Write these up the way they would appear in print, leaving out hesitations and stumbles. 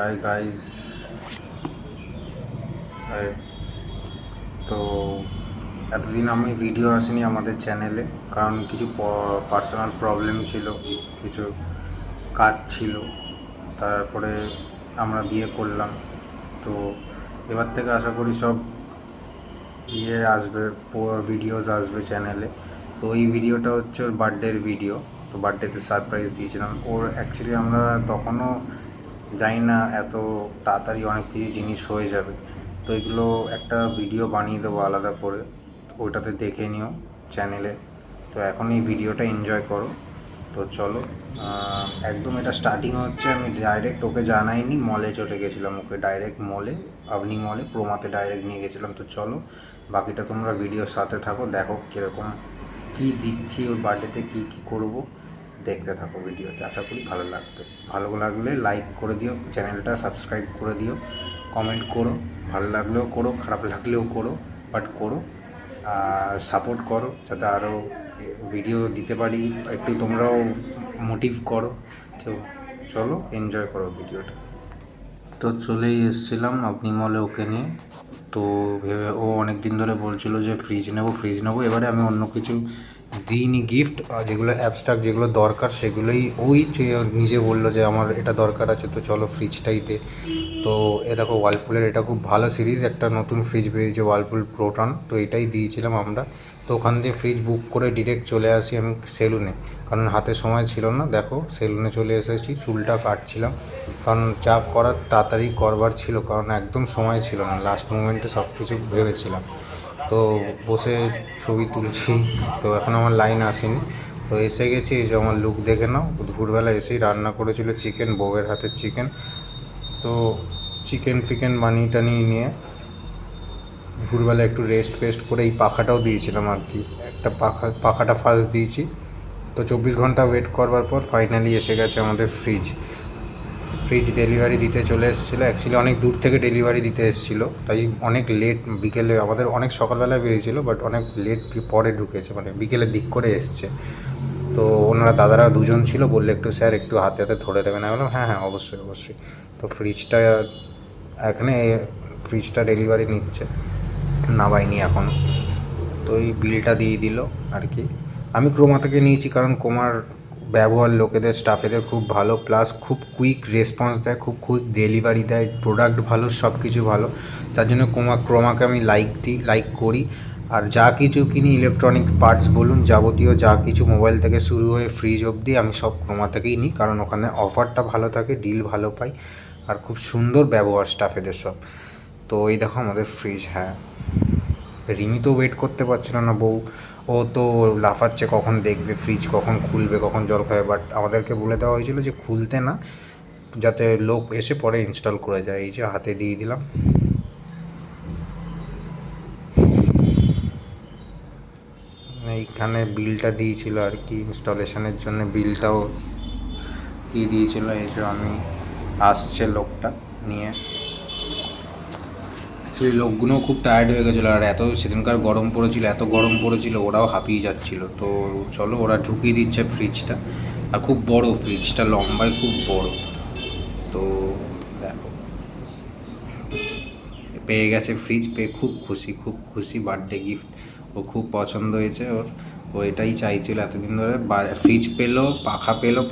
Hi guys. তো এতদিন আমি ভিডিও আসেনি আমাদের চ্যানেলে, কারণ কিছু পার্সোনাল প্রবলেম ছিল, কিছু কাজ ছিল। তারপরে আমরা বিয়ে করলাম। তো এবার থেকে আশা করি সব আসবে, ভিডিওস আসবে চ্যানেলে। তো এই ভিডিওটা হচ্ছে ওর বার্থডের ভিডিও। তো বার্থডেতে সারপ্রাইজ দিয়েছিলাম ওর। অ্যাকচুয়ালি আমরা তখনও জানি না এত তাড়াতাড়ি অনেক কিছু জিনিস হয়ে যাবে। তো এগুলো একটা ভিডিও বানিয়ে দেবো আলাদা করে, ওইটাতে দেখে নিও চ্যানেলে। তো এখন এই ভিডিওটা এনজয় করো। তো চলো, একদম এটা স্টার্টিং হচ্ছে, আমি ডাইরেক্ট ওকে জানাইনি, মলে চলে গেছিলাম, ওকে ডাইরেক্ট মলে, আপনি মলে ক্রোমাতে ডাইরেক্ট নিয়ে গেছিলাম। তো চলো, বাকিটা তোমরা ভিডিওর সাথে থাকো, দেখো কীরকম কী দিচ্ছি ওর বার্থডেতে, কী কী করবো, দেখতে থাকো ভিডিওতে। আশা করি ভালো লাগবে। ভালো লাগলে লাইক করে দিও, চ্যানেলটা সাবস্ক্রাইব করে দিও, কমেন্ট করো, ভালো লাগলেও করো, খারাপ লাগলেও করো, বাট করো। আর সাপোর্ট করো যাতে আরও ভিডিও দিতে পারি, একটু তোমরাও মোটিভ করো। তো চলো এনজয় করো ভিডিওটা। তো চলেই এসেছিলাম আপনি মলে ওকে নিয়ে। তো ভেবে ও অনেক দিন ধরে বলছিল যে ফ্রিজ নেবো। এবারে আমি অন্য কিছু দিইনি গিফট, যেগুলো অ্যাবস্ট্রাক্ট, যেগুলো দরকার সেগুলোই ওই নিজে বললো যে আমার এটা দরকার আছে, তো চলো ফ্রিজটাই দে। তো এ দেখো ওয়ালপুলের এটা খুব ভালো সিরিজ, একটা নতুন ফ্রিজ বেরিয়েছে ওয়ালপুল প্রোটন, তো এটাই দিয়েছিলাম আমরা। তো ওখান দিয়ে ফ্রিজ বুক করে ডিরেক্ট চলে আসি আমি সেলুনে, কারণ হাতে সময় ছিল না। দেখো সেলুনে চলে এসেছি, চুলটা কাটছিলাম, কারণ যা করার তাড়াতাড়ি করবার ছিল, কারণ একদম সময় ছিল না, লাস্ট মোমেন্টে সব কিছু ভেবেছিলাম। তো বসে ছবি তুলছি, তো এখন আমার লাইন আসেনি। তো এসে গেছি, এই যে আমার লুক দেখে নাও। দুপুরবেলা এসেই রান্না করেছিল চিকেন, বউয়ের হাতের চিকেন। তো চিকেন ফিকেন বানিয়ে টানিয়ে নিয়ে দুপুরবেলা একটু রেস্ট করে এই পাখাটাও দিয়েছিলাম আর কি, একটা পাখাটা ফার্স্ট দিয়েছি। তো 24 ঘন্টা ওয়েট করবার পর ফাইনালি এসে গেছে আমাদের ফ্রিজ ডেলিভারি দিতে চলে এসেছিলো। অ্যাকচুয়ালি অনেক দূর থেকে ডেলিভারি দিতে এসেছিলো, তাই অনেক লেট, বিকেলে, আমাদের অনেক সকালবেলায় বেরিয়েছিল, বাট অনেক লেট পরে ঢুকেছে, মানে বিকেলের দিক করে এসছে। তো ওনারা দাদারা দুজন ছিল, বললে একটু স্যার একটু হাতে হাতে ধরে দেবেন। আমি বললাম হ্যাঁ হ্যাঁ অবশ্যই। তো ফ্রিজটা ডেলিভারি নিচ্ছে, নামাইনি এখনও। তো এই বিলটা দিয়ে দিল আর কি। আমি ক্রোমা থেকে নিয়েছি, কারণ ক্রোমার ব্যবহার লোকেদের, স্টাফেদের খুব ভালো, প্লাস খুব কুইক রেসপন্স দেয়, খুব কুইক ডেলিভারি দেয়, প্রোডাক্ট ভালো, সব কিছু ভালো। তার জন্য ক্রোমাকে আমি লাইক করি। আর যা কিছু কিনি, ইলেকট্রনিক পার্টস বলুন, যাবতীয় যা কিছু মোবাইল থেকে শুরু হয়ে ফ্রিজ অবধি, আমি সব ক্রোমা থেকেই নিই, কারণ ওখানে অফারটা ভালো থাকে, ডিল ভালো পাই, আর খুব সুন্দর ব্যবহার স্টাফেদের সব। তো এই দেখো আমাদের ফ্রিজ। হ্যাঁ, রিমি তো ওয়েট করতে পারছিল না, বউ, ও তো লাফাচ্ছে কখন দেখবে ফ্রিজ, কখন খুলবে, কখন জল খাবে। বাট আমাদেরকে বলে দেওয়া হয়েছিল যে খুলতে না, যাতে লোক এসে পরে ইনস্টল করে যায়। এই যে হাতে দিয়ে দিলাম। এইখানে বিলটা দিয়েছিল আর কি, ইনস্টলেশনের জন্য বিলটাও দিয়ে দিয়েছিল। এই যে আমি আসছে লোকটা নিয়ে। অ্যাকচুয়ালি লোকগুলোও খুব টায়ার্ড হয়ে গেছিলো, আর সেদিনকার এত গরম পড়েছিল, ওরাও হাঁপিয়ে যাচ্ছিলো। তো চলো, ওরা ঢুকিয়ে দিচ্ছে ফ্রিজটা। আর খুব বড় ফ্রিজটা, লম্বায় খুব বড়। তো দেখো, পেয়ে গেছে ফ্রিজ, পেয়ে খুব খুশি। বার্থডে গিফট ও খুব পছন্দ হয়েছে ওর, ও এটাই চাইছিল এতদিন ধরে। ফ্রিজ পেলো,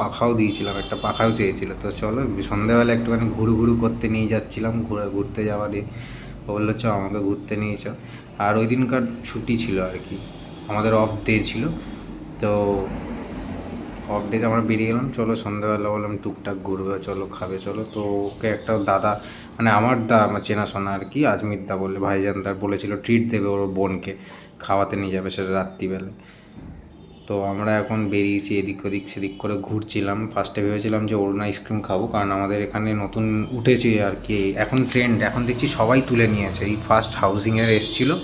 পাখাও দিয়েছিলাম, একটা পাখাও চেয়েছিল। তো চলো সন্ধ্যাবেলা একটুখানি ঘুরু করতে নিয়ে যাচ্ছিলাম, ঘুরতে যাওয়ারই ও বললো চ আমাকে ঘুরতে নিয়ে চ। আর ওই দিনকার ছুটি ছিল আর কি, আমাদের অফ ডে ছিল। তো অফ ডেতে আমরা বেরিয়ে গেলাম, চলো সন্ধ্যাবেলা বললাম টুকটাক ঘুরবে, চলো খাবে চলো। তো ওকে একটা দাদা, মানে আমার চেনাশোনা আর কি, আজমির দা বলে, ভাইজান দার বলেছিল ট্রিট দেবে ওর বোনকে, খাওয়াতে নিয়ে যাবে, সেটা রাত্রিবেলা। তো আমরা এখন বেরিয়েছি, এদিক ওদিক সেদিক করে ঘুরছিলাম। ফার্স্টে ভেবেছিলাম যে অরুণ আইসক্রিম খাবো, কারণ আমাদের এখানে নতুন উঠেছে আর কি, এখন ট্রেন্ড, এখন দেখছি সবাই তুলে নিয়েছে। এই ফার্স্ট হাউজিংয়ের এসেছিলো,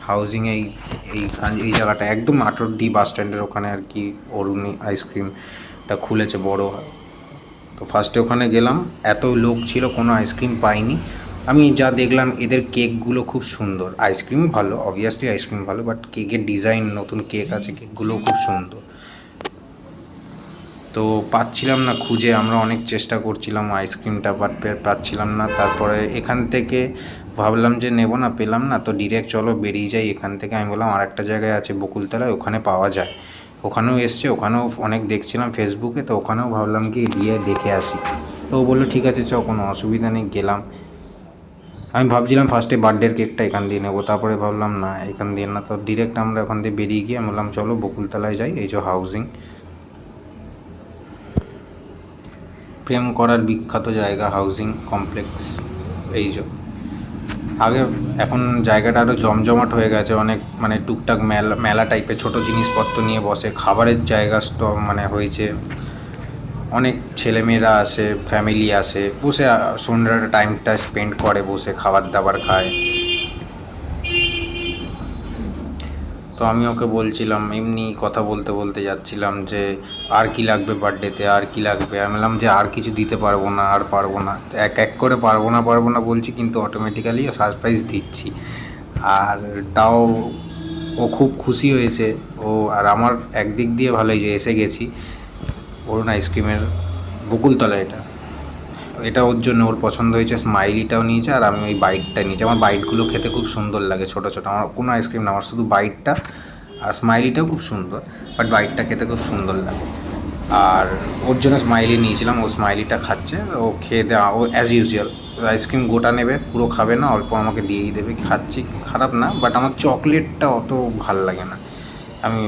হাউজিংয়ে এই জায়গাটা একদম নাটোর ডি বাস স্ট্যান্ডের ওখানে আর কি অরুণ আইসক্রিমটা খুলেছে বড়। তো ফার্স্টে ওখানে গেলাম, এত লোক ছিল, কোনো আইসক্রিম পাইনি। আমি যা দেখলাম এদের কেকগুলো খুব সুন্দর, আইসক্রিম ভালো, অবভিয়াসলি আইসক্রিম ভালো, বাট কেকের ডিজাইন, নতুন কেক আছে, কেকগুলোও খুব সুন্দর। তো তো পাচ্ছিলাম না খুঁজে, আমরা অনেক চেষ্টা করছিলাম আইসক্রিমটা, বাট পাচ্ছিলাম না। তারপরে এখান থেকে ভাবলাম যে নেব না, পেলাম না, তো ডিরেক্ট চলো বেরিয়ে যাই এখান থেকে। আমি বললাম আর একটা জায়গায় আছে বকুলতলায়, ওখানে পাওয়া যায়। ওখানেও এসছে, ওখানেও অনেক দেখছিলাম ফেসবুকে, তো ওখানেও ভাবলাম কি দিয়ে দেখে আসি। তো ও বললো ঠিক আছে চ, কোনো অসুবিধা নেই। গেলাম। আমি ভাবছিলাম ফার্স্টে বার্থডের কেকটা এখান দিয়ে নেবো, তারপরে ভাবলাম না এখান দিয়ে না, তো ডিরেক্ট আমরা ওখান দিয়ে বেরিয়ে গিয়ে আমি বললাম চলো বকুলতলায় যাই। এই যে হাউজিং, প্রেম করার বিখ্যাত জায়গা হাউজিং কমপ্লেক্স। এই যে আগে, এখন জায়গাটা আরও জমজমাট হয়ে গেছে, অনেক মানে টুকটাক মেলা মেলা টাইপের ছোটো জিনিসপত্র নিয়ে বসে, খাবারের জায়গা মানে হয়েছে। অনেক ছেলেমেয়েরা আসে, ফ্যামিলি আসে, বসে সন্ধ্যার টাইমটা স্পেন্ড করে, বসে খাবার দাবার খায়। তো আমি ওকে বলছিলাম, এমনি কথা বলতে বলতে যাচ্ছিলাম যে আর কি লাগবে বার্থডেতে, আর কি লাগবে। আমি বললাম যে আর কিছু দিতে পারবো না, আর পারবো না, এক এক করে পারবো না বলছি, কিন্তু অটোমেটিক্যালি সারপ্রাইজ দিচ্ছি। আর তাও ও খুব খুশি হয়েছে। ও আর আমার একদিক দিয়ে ভালোই যে এসে গেছি অরুণ আইসক্রিমের বকুলতলা। এটা ওর জন্য, ওর পছন্দ হয়েছে, স্মাইলিটাও নিয়েছে, আর আমি ওই বাইটটা নিয়েছি। আমার বাইটগুলো খেতে খুব সুন্দর লাগে, ছোটো ছোটো। আমার কোনো আইসক্রিম না, আমার শুধু বাইটটা, আর স্মাইলিটাও খুব সুন্দর, বাট বাইটটা খেতে খুব সুন্দর লাগে। আর ওর জন্য স্মাইলি নিয়েছিলাম, ও স্মাইলিটা খাচ্ছে। ও খেয়ে দেওয়া, ও অ্যাজ ইউজুয়াল আইসক্রিম গোটা নেবে, পুরো খাবে না, অল্প আমাকে দিয়েই দেবে। খাচ্ছি, খারাপ না, বাট আমার চকলেটটা অত ভাল লাগে না, আমি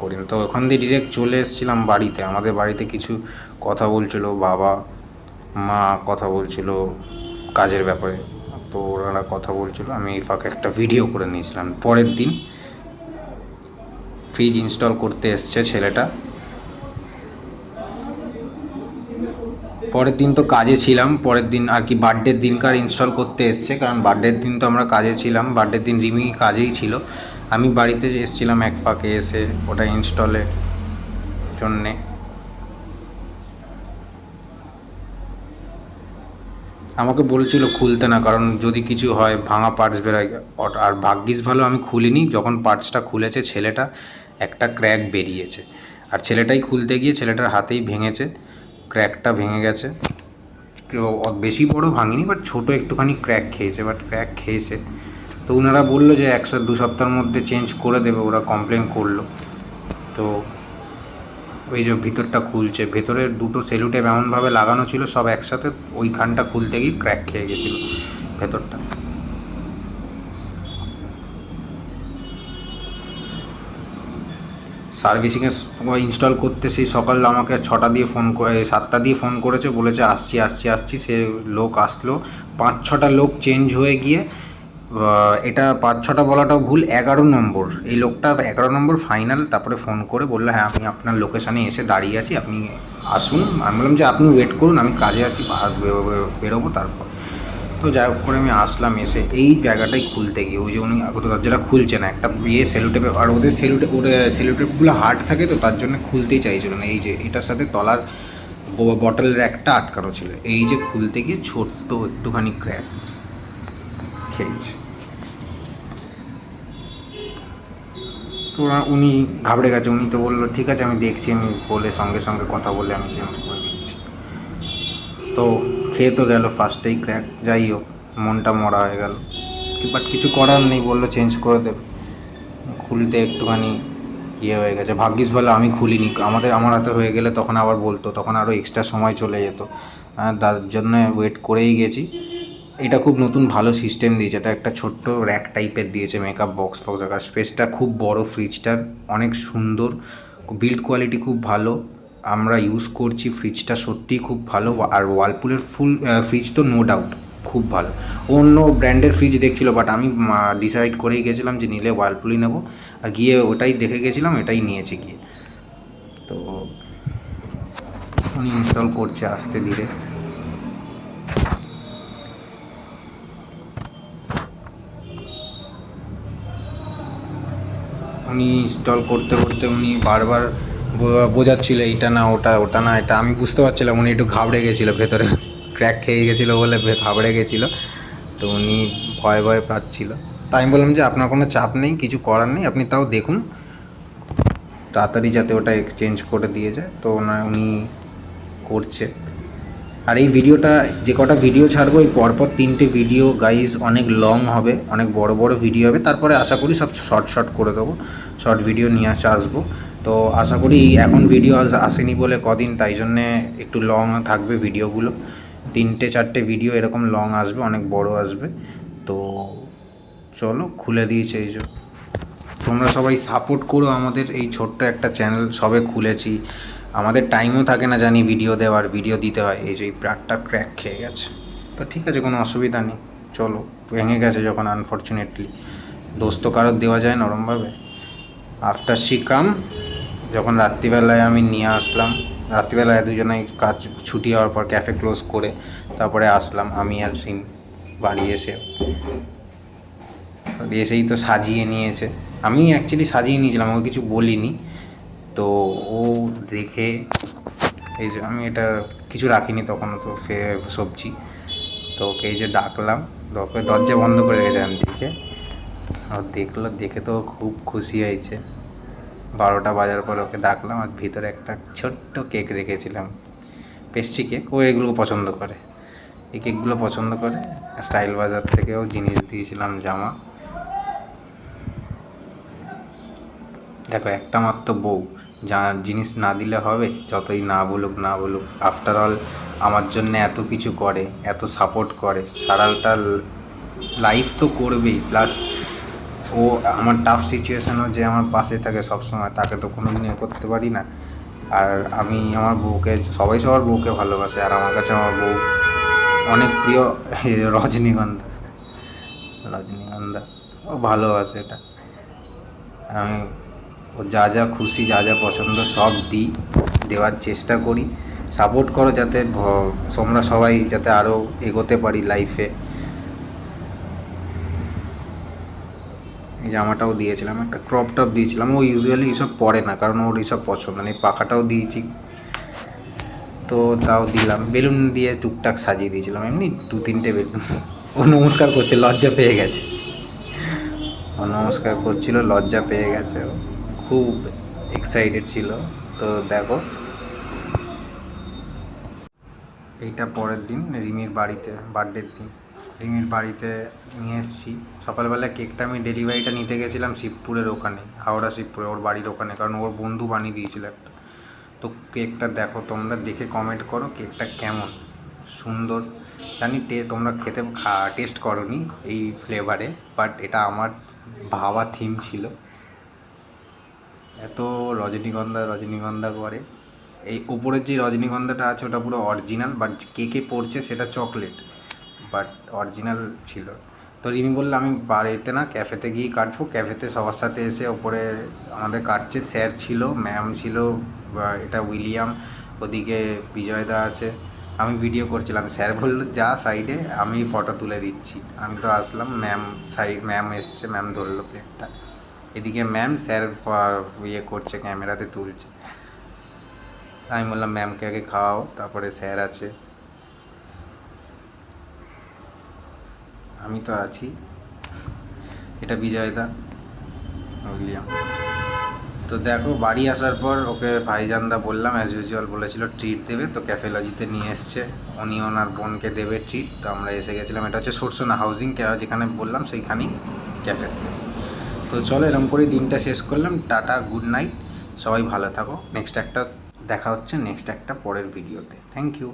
করি না। তো ওখান দিয়ে ডিরেক্ট চলে এসেছিলাম বাড়িতে। আমাদের বাড়িতে কিছু কথা বলছিল, বাবা মা কথা বলছিল কাজের ব্যাপারে, তো ওরা কথা বলছিল, আমি এই ফাঁকে একটা ভিডিও করে নিয়েছিলাম। পরের দিন ফ্রিজ ইনস্টল করতে এসছে ছেলেটা। পরের দিন তো কাজে ছিলাম, পরের দিন আর কি বার্থডের দিনকার ইনস্টল করতে এসছে, কারণ বার্থডের দিন তো আমরা কাজে ছিলাম, বার্থডের দিন রিমি কাজেই ছিল। আমি বাড়িতে এসেছিলাম এক ফাঁকে, এসে ওটা ইনস্টলের জন্যে। আমাকে বলছিল খুলতে না, কারণ যদি কিছু হয় ভাঙা পার্টস বেরোয়। আর ভাগ্যিস ভালো আমি খুলিনি, যখন পার্টসটা খুলেছে ছেলেটা একটা ক্র্যাক বেরিয়েছে, আর ছেলেটাই খুলতে গিয়ে ছেলেটার হাতেই ভেঙেছে, ক্র্যাকটা ভেঙে গেছে। বেশি বড় ভাঙিনি, বাট ছোটো একটুখানি ক্র্যাক খেয়েছে, বাট ক্র্যাক খেয়েছে। তো ওনারা বললো যে 1-2 সপ্তাহের মধ্যে চেঞ্জ করে দেবে, ওরা কমপ্লেন করলো। তো ওই যে ভিতরটা খুলছে, ভেতরের দুটো সেলুটেপ এমনভাবে লাগানো ছিল সব একসাথে, ওইখানটা খুলতে গিয়ে ক্র্যাক খেয়ে গেছিলো ভেতরটা। সার্ভিসিংয়ে ইনস্টল করতে সেই সকাল আমাকে 6টা দিয়ে ফোন করে, 7টা দিয়ে ফোন করেছে, বলেছে আসছি। সে লোক আসলো, 5-6টা লোক চেঞ্জ হয়ে গিয়ে, এটা 5-6টা বলাটাও ভুল, 11 নম্বর এই লোকটা, 11 নম্বর ফাইনাল। তারপরে ফোন করে বললো হ্যাঁ আমি আপনার লোকেশানে এসে দাঁড়িয়ে আছি, আপনি আসুন। আমি বললাম যে আপনি ওয়েট করুন, আমি কাজে আছি, বেরোবো তারপর। তো যাই হোক করে আমি আসলাম, এসে এই জায়গাটাই খুলতে গিয়ে ওই যে উনি আগত দরজাটা খুলছে না, একটা সেলুটেপে, আর ওদের সেলুটেপগুলো হার্ড থাকে, তো তার জন্য খুলতেই চাইছিল না। এই যে এটার সাথে তলার বটলের একটা আটকানো ছিল, এই যে খুলতে গিয়ে ছোট্ট একটুখানি ক্র্যাক খেয়েছে। তো উনি ঘাবড়ে গেছে, উনি তো বললো ঠিক আছে আমি দেখছি, আমি বলে সঙ্গে সঙ্গে কথা বলে আমি চেঞ্জ করে দিচ্ছি। তো খেয়ে তো গেল ফার্স্টেই ক্র্যাক, যাই হোক মনটা মরা হয়ে গেল, বাট কিছু করার নেই, বললো চেঞ্জ করে দেবে। খুলতে একটুখানি হয়ে গেছে, ভাগ্যিস ভালো আমি খুলিনি, আমার হাতে হয়ে গেলে তখন আবার বলতো, তখন আরও এক্সট্রা সময় চলে যেত। তার জন্য ওয়েট করেই গেছি। এটা খুব নতুন ভালো সিস্টেম দিয়েছে, এটা একটা ছোট্ট র্যাক টাইপের দিয়েছে, মেকআপ বক্স আর স্পেসটা খুব বড়, ফ্রিজটার অনেক সুন্দর, বিল্ড কোয়ালিটি খুব ভালো, আমরা ইউজ করছি, ফ্রিজটা সত্যিই খুব ভালো। আর ওয়ালপুলের ফ্রিজ তো নো ডাউট খুব ভালো। অন্য ব্র্যান্ডের ফ্রিজ দেখছিল, বাট আমি ডিসাইড করেই গেছিলাম যে নিলে ওয়ালপুলই নেবো, আর গিয়ে ওটাই দেখে গেছিলাম, এটাই নিয়েছি গিয়ে। তো উনি ইনস্টল করছে আস্তে ধীরে। উনি ইনস্টল করতে করতে উনি বারবার বোঝাচ্ছিল এইটা না ওটা না এটা, আমি বুঝতে পারছিলাম উনি একটু ঘাবড়ে গেছিলো, ভেতরে ক্র্যাক খেয়ে গেছিলো বলে ঘাবড়ে গেছিলো, তো উনি ভয় পাচ্ছিল। তাই আমি বললাম যে আপনার কোনো চাপ নেই, কিছু করার নেই, আপনি তাও দেখুন, তাড়াতাড়ি যাতে ওটা এক্সচেঞ্জ করে দিয়ে যায়, তো উনি করছে। আর এই ভিডিওটা যে কটা ভিডিও ছাড়বো এই পরপর 3টে ভিডিও গাইজ অনেক লং হবে, অনেক বড় বড় ভিডিও হবে, তারপরে আশা করি সব শর্ট করে দেবো, শর্ট ভিডিও নিয়ে আসবো। তো আশা করি এখন ভিডিও আসেনি বলে কদিন, তাই জন্যে একটু লং থাকবে ভিডিওগুলো, 3-4টে ভিডিও এরকম লং আসবে, অনেক বড় আসবে। তো চলো খুলে দিয়েছে এই যে, তোমরা সবাই সাপোর্ট করো আমাদের এই ছোট্ট একটা চ্যানেল, সবে খুলেছি, আমাদের টাইমও থাকে না জানি ভিডিও দেওয়ার, ভিডিও দিতে হয়। এই যে এই প্রাটটা ক্র্যাক খেয়ে গেছে, তো ঠিক আছে কোনো অসুবিধা নেই, চলো ভেঙে গেছে যখন আনফর্চুনেটলি, দোষ তো কারোর দেওয়া যায় নরমভাবে। আফটার শি কাম, যখন রাত্রিবেলায় আমি নিয়ে আসলাম, রাত্রিবেলায় দুজনেই কাজ ছুটি হওয়ার পর ক্যাফে ক্লোজ করে তারপরে আসলাম আমি আর রিম বাড়ি এসেই তো সাজিয়ে নিয়েছে। আমি অ্যাকচুয়ালি সাজিয়ে নিয়েছিলাম, ওকে কিছু বলিনি, তো ও দেখে এই যে আমি এটা কিছু রাখিনি তখনও, তো সবজি, তো ওকে এই যে ডাকলাম, ওকে দরজা বন্ধ করে রেখেছিলাম দেখে, আর দেখলো, দেখে তো খুব খুশি হয়েছে। 12টা বাজার পর ওকে ডাকলাম, আর ভিতরে একটা ছোট্ট কেক রেখেছিলাম, পেস্ট্রি কেক, ও এগুলো পছন্দ করে, এই কেকগুলো পছন্দ করে। স্টাইল বাজার থেকেও জিনিস দিয়েছিলাম, জামা। দেখো একটা মাত্র বউ, যা জিনিস না দিলে হবে, যতই না বলুক আফটার অল আমার জন্য এত কিছু করে, এত সাপোর্ট করে, সারাটা লাইফ তো করবেই, প্লাস ও আমার টাফ সিচুয়েশানও যে আমার পাশে থাকে সবসময়, তাকে তো কোনো দিন করতে পারি না। আর আমি আমার বউকে, সবাই সবার বউকে ভালোবাসে, আর আমার কাছে আমার বউ অনেক প্রিয়। রজনীগন্ধা ও ভালোবাসে এটা। আমি ও যা যা খুশি, যা যা পছন্দ সব দেওয়ার চেষ্টা করি। সাপোর্ট করো যাতে তোমরা সবাই যাতে আরও এগোতে পারি লাইফে। এই জামাটাও দিয়েছিলাম, একটা ক্রপ টপ দিয়েছিলাম, ও ইউজুয়ালি এইসব পরে না, কারণ ওর এইসব পছন্দ নেই। পাখাটাও দিয়েছি, তো তাও দিলাম, বেলুন দিয়ে টুকটাক সাজিয়ে দিয়েছিলাম, এমনি 2-3টে বেলুন। ও নমস্কার করছে, লজ্জা পেয়ে গেছে, ও নমস্কার করছিল, লজ্জা পেয়ে গেছে, ও খুব এক্সাইটেড ছিল। তো দেখো এইটা পরের দিন রিমির বাড়িতে, বার্থডের দিন রিমির বাড়িতে নিয়ে এসেছি। সকালবেলা কেকটা আমি ডেলিভারিটা নিতে গেছিলাম শিবপুরের ওখানে, হাওড়া শিবপুরে, ওর বাড়ির ওখানে, কারণ ওর বন্ধু বানিয়ে দিয়েছিল একটা। তো কেকটা দেখো, তোমরা দেখে কমেন্ট করো কেকটা কেমন, সুন্দর। জানি তোমরা টেস্ট করোনি এই ফ্লেভারে, বাট এটা আমার ভাবা থিম ছিল। এত রজনীগন্ধা করে, এই উপরের যে রজনীগন্ধাটা আছে ওটা পুরো অরিজিনাল, বাট কেকে পড়ছে সেটা চকলেট, বাট অরিজিনাল ছিল। তো রিমি বললো আমি বাড়িতে না, ক্যাফেতে গিয়েই কাটবো, ক্যাফেতে সবার সাথে এসে ওপরে আমাদের কাটছে, স্যার ছিল, ম্যাম ছিল, এটা উইলিয়াম, ওদিকে বিজয়দা আছে, আমি ভিডিও করছিলাম, স্যার বললো যা সাইডে, আমি ফটো তুলে দিচ্ছি। আমি তো আসলাম, ম্যাম এসছে, ম্যাম ধরলো প্লেটটা, এদিকে ম্যাম, স্যার ইয়ে করছে, ক্যামেরাতে তুলছে। আমি বললাম ম্যামকে আগে খাওয়াও, তারপরে স্যার আছে, আমি তো আছি। এটা বিজয়দা, উইলিয়াম। তো দেখো বাড়ি আসার পর ওকে ভাইজানদা বললাম, অ্যাজ ইউজুয়াল বলেছিল ট্রিট দেবে, তো ক্যাফেলজিতে নিয়ে এসছে, উনি ওনার বোনকে দেবে ট্রিট। তো আমরা এসে গেছিলাম, এটা হচ্ছে সরসোনা হাউজিং, যেখানে বললাম সেইখানেই ক্যাফেতে। তো চলো এরকম করে দিনটা শেষ করলাম, টাটা, গুড নাইট, সবাই ভালো থাকো। দেখা হচ্ছে নেক্সট একটা পরের ভিডিওতে। Thank you.